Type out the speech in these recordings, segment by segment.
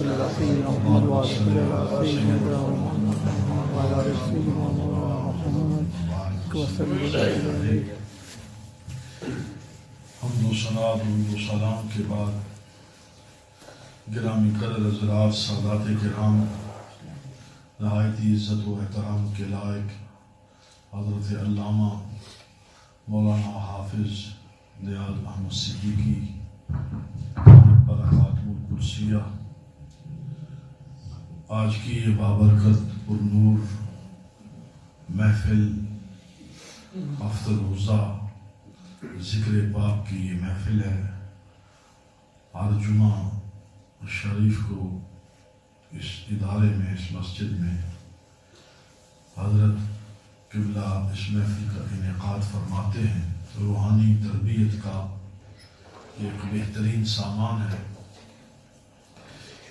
صلی اللہ سیدنا محمد وعلی سیدنا محمد وعلی سیدنا محمد وسلم. حمد و ثنا درود و سلام کے بعد گرامی قدر حضرات، سادات کرام، نہایت عزت و احترام کے لائق حضرت علامہ مولانا حافظ لیاقت احمد صدیقی برکاتہ القدسیہ، آج کی یہ بابرکت پرنور محفل ہفتہ روزہ ذکر پاک کی یہ محفل ہے. ہر جمعہ شریف کو اس ادارے میں، اس مسجد میں حضرت قبلہ اس محفل کا انعقاد فرماتے ہیں. روحانی تربیت کا ایک بہترین سامان ہے،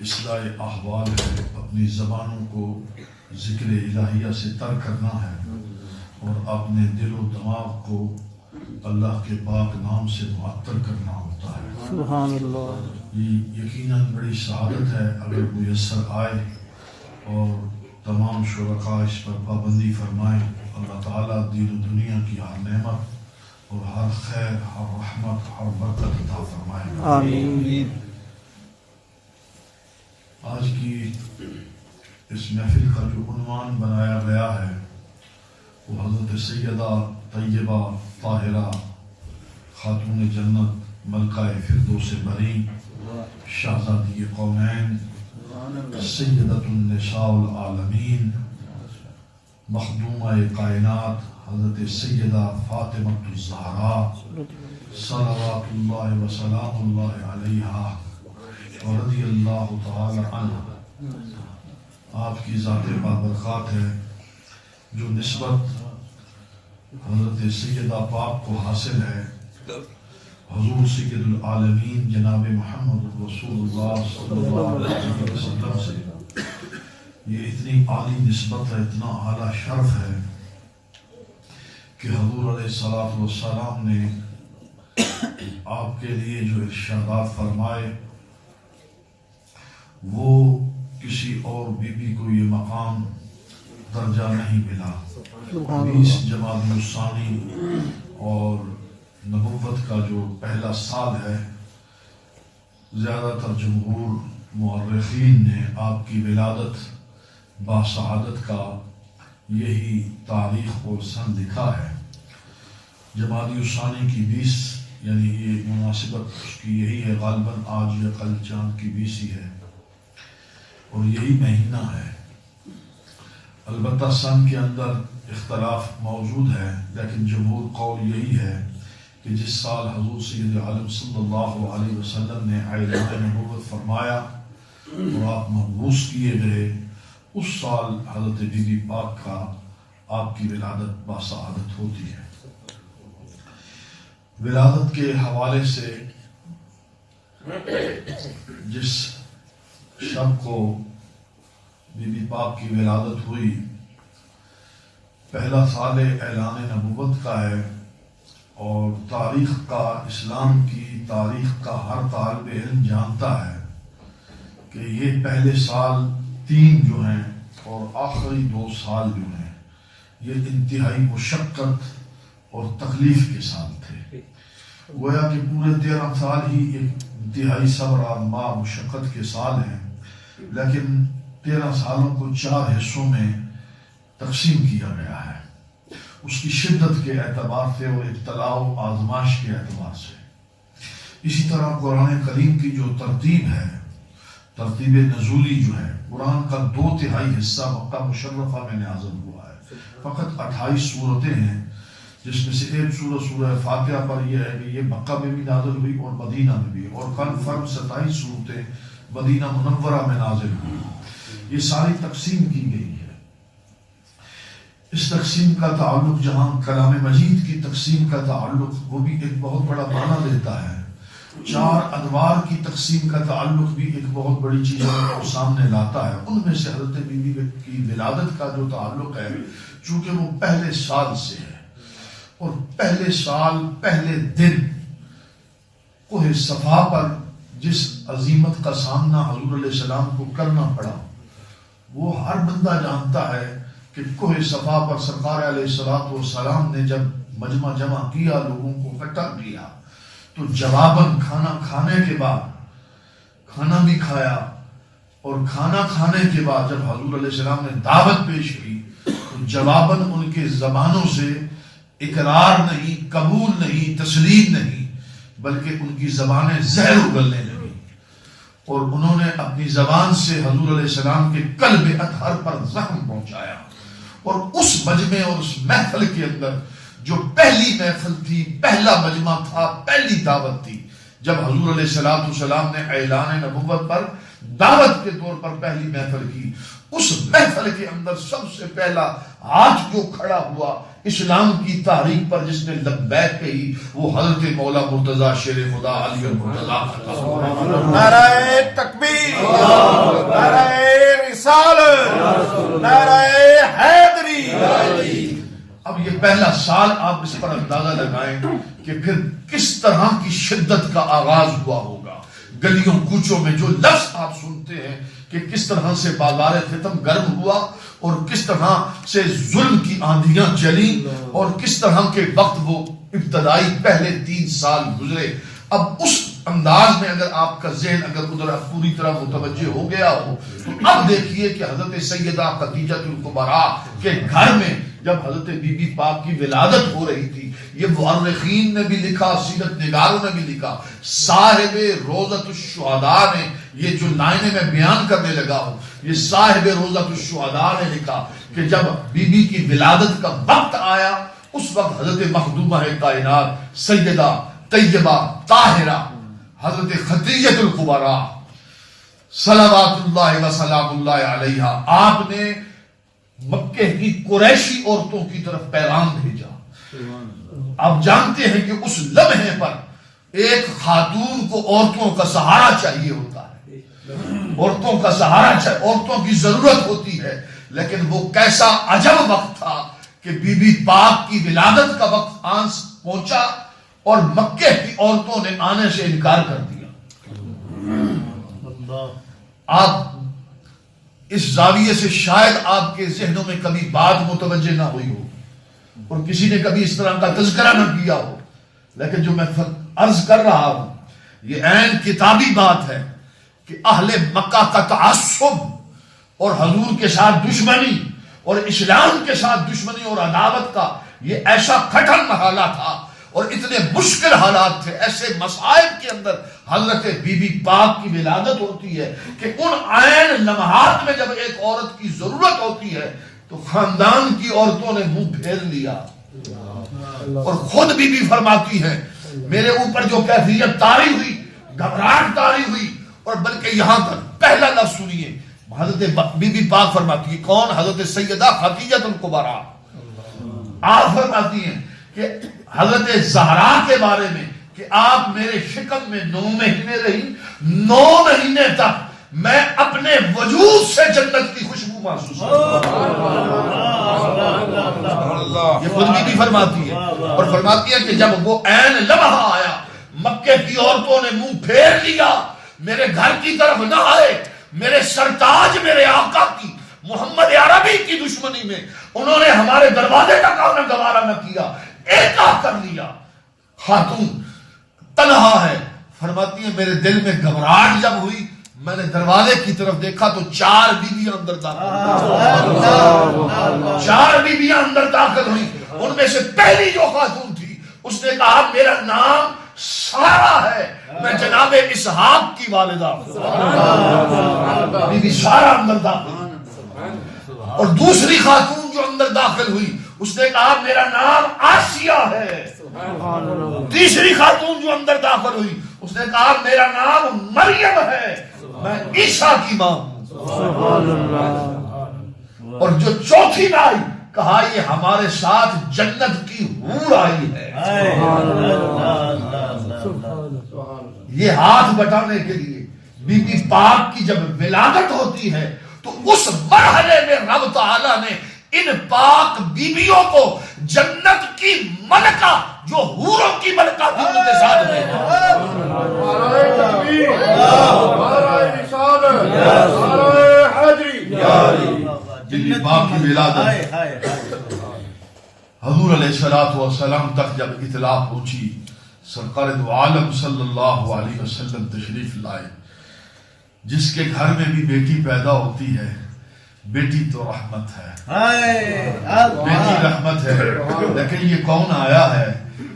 اصلاح احوال ہے، اپنی زبانوں کو ذکر الہیہ سے تر کرنا ہے اور اپنے دل و دماغ کو اللہ کے پاک نام سے معطر کرنا ہوتا ہے. سبحان اللہ. یہ یقیناً بڑی سعادت ہے اگر میسر آئے اور تمام شرکاء اس پر پابندی فرمائیں. اللہ تعالیٰ دین و دنیا کی ہر نعمت اور ہر خیر، ہر رحمت، ہر برکت عطا فرمائے. آمین. آج کی اس محفل کا جو عنوان بنایا گیا ہے وہ حضرت سیدہ طیبہ طاہرہ خاتون جنت ملکہ فردوس بری شہزادی قومین سیدۃ النساء العالمین مخدومہ کائنات حضرت سیدہ فاطمہ الزہراء صلوات اللہ وسلام اللہ علیہا ورضی اللہ تعالی عنہ. آپ کی ذات بابرکات ہے جو نسبت حضرت سیدہ پاک کو حاصل ہے حضور سید العالمین جناب محمد رسول اللہ صلی اللہ علیہ وسلم سے. یہ اتنی عالی نسبت ہے، اتنا اعلیٰ شرف ہے کہ حضور علیہ السلام نے آپ کے لیے جو ارشادات فرمائے وہ کسی اور بی بی کو یہ مقام درجہ نہیں ملا. 20 جمادی الثانی اور نبوت کا جو پہلا سال ہے، زیادہ تر جمہور مورخین نے آپ کی ولادت باسعادت کا یہی تاریخ اور سن لکھا ہے. جمادی الثانی کی 20، یعنی یہ مناسبت اس کی یہی ہے، غالباً آج یا کل چاند کی 20 ہی ہے اور یہی مہینہ ہے. البتہ سن کے اندر اختلاف موجود ہے، لیکن جمہور قول یہی ہے کہ جس سال حضور سید عالم صلی اللہ علیہ وسلم نے اعلان نبوت فرمایا اور آپ مبعوث کیے گئے، اس سال حضرت بی بی پاک کا آپ کی ولادت باسعادت ہوتی ہے. ولادت کے حوالے سے جس شب کو بی بی پاک کی ولادت ہوئی، پہلا سال اعلان نبوت کا ہے اور تاریخ کا، اسلام کی تاریخ کا ہر طالب علم جانتا ہے کہ یہ پہلے سال 3 جو ہیں اور آخری 2 سال جو ہیں یہ انتہائی مشقت اور تکلیف کے سال تھے. گویا کہ پورے 13 سال ہی ایک انتہائی صبر آزما مشقت کے سال ہیں، لیکن 13 سالوں کو 4 حصوں میں تقسیم کیا گیا ہے، اس کی شدت کے اعتبار سے اور ابتلاء و آزمائش کے اعتبار سے. اسی طرح قرآن کریم کی جو ترتیب ہے، ترتیب نزولی جو ہے، قرآن کا 2/3 حصہ مکہ مشرفہ میں نازل ہوا ہے. فقط 28 صورتیں ہیں، جس میں سے ایک سورہ فاتحہ پر یہ ہے کہ یہ مکہ میں بھی نازل ہوئی اور مدینہ میں بھی، اور کنفرم 27 صورتیں مدینہ منورہ میں نازل ہوئی. یہ ساری تقسیم کی گئی ہے. اس تقسیم کا تعلق جہاں کلام مجید کی تقسیم کا تعلق وہ بھی ایک بہت بڑا معنی دیتا ہے، 4 ادوار کی تقسیم کا تعلق بھی ایک بہت بڑی چیز کو سامنے لاتا ہے. ان میں سے حضرت بی بی کی ولادت کا جو تعلق ہے، چونکہ وہ پہلے سال سے ہے اور پہلے سال پہلے دن کوہ صفا پر جس عظیمت کا سامنا حضور علیہ السلام کو کرنا پڑا وہ ہر بندہ جانتا ہے کہ کوہ صفا پر سرکار علیہ السلام نے جب مجمع جمع کیا، لوگوں کو اکٹھا کیا، تو جواباً کھانا کھانے کے بعد کھانا بھی کھایا، اور کھانا کھانے کے بعد جب حضور علیہ السلام نے دعوت پیش کی تو جواباً ان کے زبانوں سے اقرار نہیں، قبول نہیں، تسلیم نہیں، بلکہ ان کی زبانیں زہر اگلنے لگی، اور انہوں نے اپنی زبان سے حضور علیہ السلام کے قلب اطہر پر زخم پہنچایا۔ اور اس مجمع اور اس محفل کے اندر جو پہلی محفل تھی، پہلا مجمع تھا، پہلی دعوت تھی، جب حضور علیہ السلام نے اعلان نبوت پر دعوت کے طور پر پہلی محفل کی، اس محفل کے اندر سب سے پہلا ہاتھ جو کھڑا ہوا اسلام کی تحریک پر، جس نے لبیک کہی، وہ حضرت مولا مرتضی شیر خدا علی المرتضی۔ نعرہ تکبیر، نعرہ رسالت، نعرہ حیدری۔ اب یہ پہلا سال آپ اس پر اندازہ لگائیں کہ پھر کس طرح کی شدت کا آغاز ہوا ہوگا۔ گلیوں کوچوں میں جو لفظ آپ سنتے ہیں کہ کس طرح سے بازار فتن گرم ہوا، اور کس طرح سے ظلم کی آندھیاں چلی، اور کس طرح کے وقت وہ ابتدائی پہلے 3 سال گزرے۔ اب اس انداز میں اگر آپ کا ذہن اگر ادھر پوری طرح متوجہ ہو گیا ہو تو اب دیکھیے کہ حضرت سیدہ خدیجہ الکبریٰ کے گھر میں جب حضرت بی بی پاک کی ولادت ہو رہی تھی، یہ مورخین نے بھی لکھا، سیرت نگاروں نے بھی لکھا، صاحب روضۃ الشہداء نے یہ جو لائنیں میں بیان کرنے لگا ہوں، یہ صاحب روضۃ الشہداء نے لکھا کہ جب بی بی کی ولادت کا وقت آیا، اس وقت حضرت مخدومہ کائنات سیدہ طیبہ طاہرہ حضرت خدیجہ الکبریٰ صلوات اللہ وسلام اللہ علیہا، آپ نے مکے کی قریشی عورتوں کی طرف پیغام بھیجا۔ آپ جانتے ہیں کہ اس لمحے پر ایک خاتون کو عورتوں کا سہارا چاہیے ہوتا ہے، عورتوں کا سہارا چاہیے، عورتوں کی ضرورت ہوتی ہے، لیکن وہ کیسا عجب وقت تھا کہ بی بی پاک کی ولادت کا وقت آن پہنچا اور مکے کی عورتوں نے آنے سے انکار کر دیا۔ آپ اس زاویے سے شاید آپ کے ذہنوں میں کبھی بات متوجہ نہ ہوئی ہو اور کسی نے کبھی اس طرح کا تذکرہ نہ کیا ہو، لیکن جو میں عرض کر رہا ہوں یہ عین کتابی بات ہے کہ اہل مکہ کا تعصب اور حضور کے ساتھ دشمنی اور اسلام کے ساتھ دشمنی اور عداوت کا یہ ایسا کٹھن مرحلہ تھا اور اتنے مشکل حالات تھے، ایسے مصائب کے اندر حضرت بی بی پاک کی ولادت ہوتی ہے کہ ان عین لمحات میں جب ایک عورت کی ضرورت ہوتی ہے تو خاندان کی عورتوں نے منہ پھیر لیا، اور خود بی بی فرماتی ہے میرے اوپر جو کیفیت طاری ہوئی، گھبراہٹ طاری ہوئی، اور بلکہ یہاں تک پہلا لفظ سنیے، حضرت بی بی پاک فرماتی ہے، کون؟ حضرت سیدہ خدیجہ الکبریٰ۔ آپ فرماتی ہیں کہ حضرت زہرا کے بارے میں کہ آپ میرے شکم میں 9 مہینے رہی، 9 مہینے تک میں اپنے وجود سے جنت کی خوشبو محسوس یہ خود بھی فرماتی ہے، اور فرماتی ہے کہ جب وہ عین لمحہ آیا مکے کی عورتوں نے منہ پھیر لیا، میرے گھر کی طرف نہ آئے، میرے سرتاج میرے آقا کی محمد عربی کی دشمنی میں انہوں نے ہمارے دروازے تک آنا گوارا نہ کیا، ایکا کر لیا۔ خاتون تنہا ہے، فرماتی ہے میرے دل میں گھبراہٹ جب ہوئی، میں نے دروازے کی طرف دیکھا تو 4 بیویاں اندر داخل ہوئی، 4 بیویاں اندر داخل ہوئی، ان میں سے پہلی جو خاتون تھی اس نے کہا میرا نام سارہ ہے، میں جناب اسحاق کی والدہ بی بی سارہ اندر داخل ہوئی۔ اور دوسری خاتون جو اندر داخل ہوئی اس نے کہا میرا نام آسیہ ہے۔ تیسری خاتون جو اندر داخل ہوئی اس نے کہا میرا نام مریم ہے، میں عیسیٰ کی ماں ہوں۔ اور جو چوتھی میں آئی کہا یہ ہمارے ساتھ جنت کی حور آئی ہے۔ یہ ہاتھ بٹانے کے لیے بی بی پاک کی جب ولادت ہوتی ہے تو اس مرحلے میں رب تعالیٰ نے ان پاک بیویوں کو جنت کی ملکہ جو حوروں کی ملکاتی ان کے ساتھ میں نعرہ تکبیر، نعرہ رسالت، نعرہ حیدری، جن باپ کی ولادت حضور علیہ السلام تک جب اطلاع پہنچی، سرکار دو عالم صلی اللہ علیہ وسلم تشریف لائے. جس کے گھر میں بھی بیٹی پیدا ہوتی ہے، بیٹی تو رحمت ہے، بیٹی رحمت ہے، لیکن یہ کون آیا ہے؟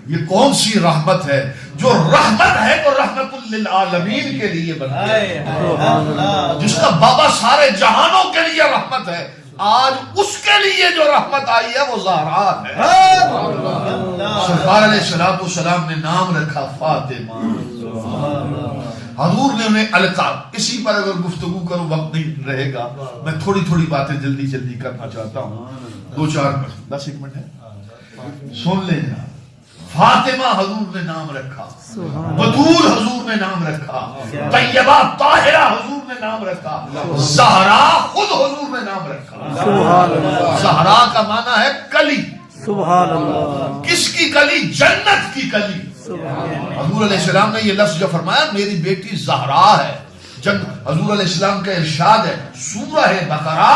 یہ کون سی رحمت ہے جو رحمت ہے تو رحمت للعالمین کے لیے بنا ہے، جس کا بابا سارے جہانوں کے لیے رحمت ہے. آج اس کے لیے جو رحمت آئی ہے وہ زہرا ہے. سرکار علیہ السلام نے نام رکھا فاطمہ. حضور نے انہیں القاب. اسی پر اگر گفتگو کروں وقت نہیں رہے گا، میں تھوڑی تھوڑی باتیں جلدی جلدی کرنا چاہتا ہوں. 10 منٹ ہے، سن لیں. فاطمہ حضور نے نام رکھا، بطول حضور نے نام رکھا، طیبہ طاہرہ حضور نے نام رکھا، زہرا خود حضور نے نام رکھا. زہرا کا معنی ہے کلی. سبحان اللہ. کس کی کلی؟ جنت کی کلی. حضور علیہ السلام نے یہ لفظ جو فرمایا میری بیٹی زہرا ہے. حضور علیہ السلام کا ارشاد ہے سورہ بقرہ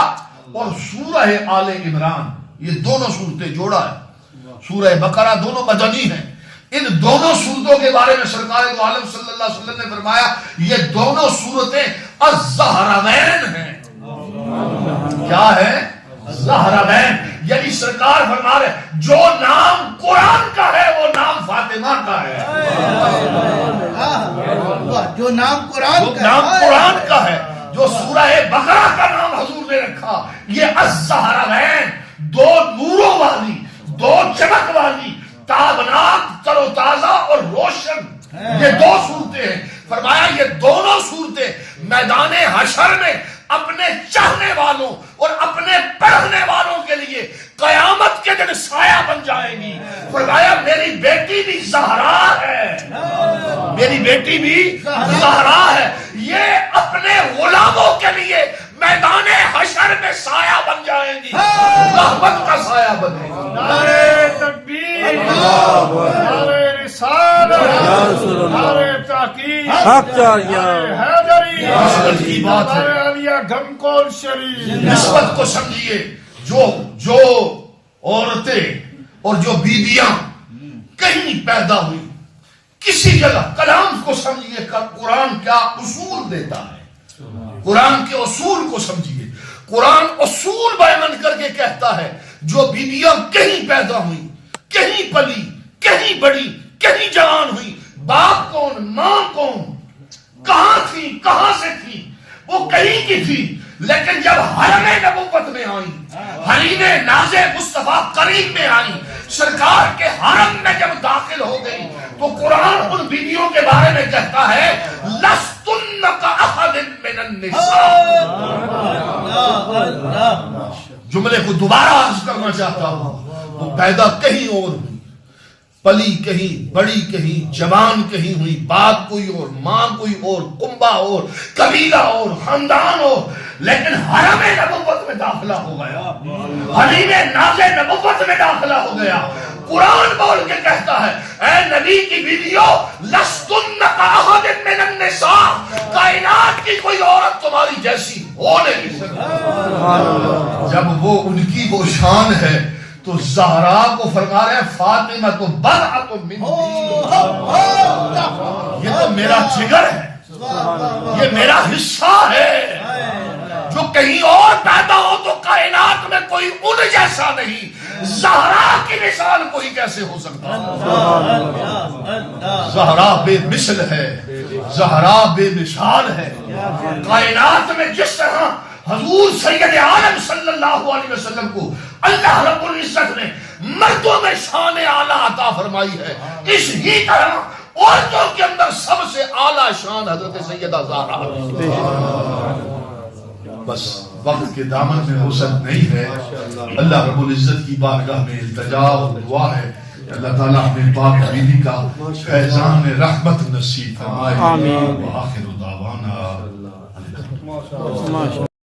اور سورہ آل عمران، یہ دونوں صورتیں جوڑا ہے. سورہ بقرہ دونوں مدنی ہیں. ان دونوں صورتوں کے بارے میں سرکار دو عالم صلی اللہ علیہ وسلم نے فرمایا یہ دونوں صورتیں الزہراوین ہیں. کیا ہے؟ زہراوین. یعنی سرکار فرما رہے جو نام قرآن کا ہے وہ نام فاطمہ کا ہے. جو نام قرآن کا ہے، جو سورہ بقرہ کا نام حضور نے رکھا، یہ الزہراوین، دو نوروں والی، دو چمک والی، تابناک، تر و تازہ اور روشن، یہ دو صورتیں ہیں. فرمایا یہ دونوں صورتیں میدان حشر میں اپنے چاہنے والوں اور اپنے پڑھنے والوں کے لیے قیامت کے دن سایہ بن جائیں گی. فرمایا میری بیٹی بھی زہرا ہے، میری بیٹی بھی زہرا ہے. یہ اپنے غلاموں کے لیے میدان حشر میں سایہ بن جائیں گی، رحمت کا سایہ بنے گی. نعرہ تکبیر، نعرہ رسالت، نعرہ تحقیق، حق چاہیے. حیدری، نسبت کی بات ہے. نعرہ علیہ گھمکول شریف. نسبت کو سمجھیے. جو عورتیں اور جو بیویاں کہیں پیدا ہوئی کسی جگہ، کلام کو سمجھیے. قرآن کیا اصول دیتا ہے، قرآن کے اصول کو سمجھیے. قرآن اصول بیان کر کے کہتا ہے جو بیویاں کہیں پیدا ہوئی، کہیں پلی، کہیں بڑی، کہیں جوان ہوئی، باپ کون، ماں کون، کہاں تھی، کہاں سے تھی، وہ کہیں کی تھی، لیکن جب حرم نبوت میں آئی، حریم ناز مصطفیٰ قریب میں آئی، سرکار کے حرم میں جب داخل ہو گئی تو قرآن ان بیویوں کے بارے میں کہتا ہے لستن کاحد من النساء. جملے کو دوبارہ عرض کرنا چاہتا ہوں. وہ پیدا کہیں اور ہوئی، پلی کہیں، بڑی کہیں، جوان کہیں ہوئی، باپ کوئی اور، ماں کوئی اور، کنبہ اور، قبیلہ اور، خاندان اور، لیکن حرم نبوت میں داخلہ ہو گیا، حریم ناز نبوت میں داخلہ ہو گیا. قرآن بول کے کہتا ہے اے نبی کی بیویوں لستن کاحد من النساء، کائنات کی کوئی عورت تمہاری جیسی ہو نہیں سکتی. جب وہ ان کی وہ شان ہے تو زہرا کو فرما رہے ہیں فاطمہ تو بضعۃ منی، یہ تو میرا جگر ہے، یہ میرا حصہ ہے. جو کہیں اور پیدا ہو تو کائنات میں کوئی ان جیسا نہیں. زہرا کی مثال کوئی کیسے ہو سکتا؟ زہرا بے مثل ہے، زہرا بے مثال ہے. کائنات میں جس طرح حضور سید عالم صلی اللہ علیہ وسلم کو اللہ رب العزت نے مردوں میں شان اعلیٰ عطا فرمائی ہے، اس ہی طرح عورتوں کے اندر سب سے اعلیٰ شان حضرت سیدہ زہرا. بس وقت کے دامن میں وسعت نہیں ہے. اللہ رب العزت کی بارگاہ میں التجا اور دعا ہے کہ اللہ تعالیٰ ہمیں پاک بیوی کا فیضان میں رحمت نصیب فرمائے. آمین. وآخر دعوانا